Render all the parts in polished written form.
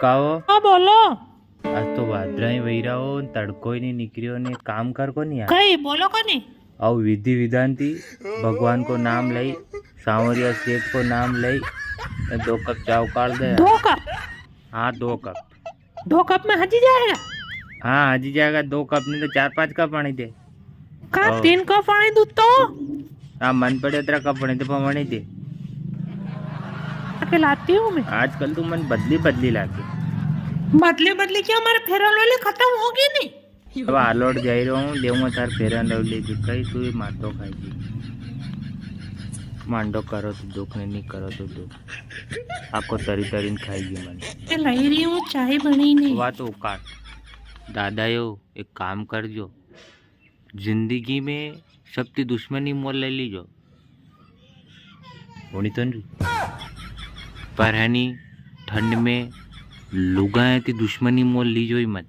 કાવો हाँ बोलो। આજ તો વાદળાય વૈરાઓ તડકોય નહીં નીકળ્યો ને काम कर को नहीं कई बोलो को नहीं। और विधि विधान थी भगवान को नाम लई सांवरिया सेठ को नाम लई 2 कप चाव काढ़ दे। 2 कप? हाँ 2 कप। 2 कप में हजी जाएगा? हाँ हजी जाएगा। 2 कप नहीं तो 4-5 कप पानी दे। का 3 कप पानी दूध तो? हाँ मन पड़े उतरा कप पानी दे पानी दे। के लाती हूँ मैं। आजकल तू मन बदली बदली लाके बदली क्या हमारे फेरन वाले खत्म होगी नहीं? अब आलोट जाई रहा हूँ देऊंगा तार फेरन रवली कई तू ही मातो खाई मांडो करो तो दुख नहीं करो तो दुख आपको तरी तरी खाएगी मन लई रही हूँ चाय बनी नहीं। वा तो काट दादा यो एक काम कर जो जिंदगी में सबकी दुश्मनी मोल ले लीजो होनी तो नहीं पर है नहीं ठंड में लुगाए थी दुश्मनी मोल लीजो ही मत।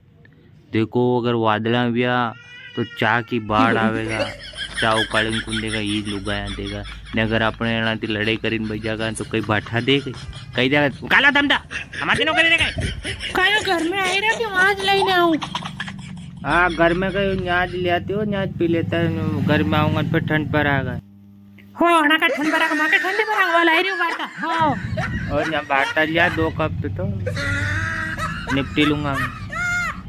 देखो अगर वादला गया तो चाह की बाढ़ आवेगा चाह उकाड़ी कुंदेगा ये लुगाया देगा ने अगर अपने एनाथी लड़ाई करीने बच जाएगा तो कई बाठा दे कई जाएगा काला धमधा हमारे नो करे कहीं घर में आई रहा कि आज लेने आऊँ? हाँ घर में कहीं न्याज ले आती हो न्याज पी लेता है घर में आऊंगा फिर ठंड पर आएगा हो ना का ठंड पर माँ के ठंडे पर वाला आई रही बाटा हो और यहाँ बाटा लिया 2 कप तो निपटी लूंगा मैं।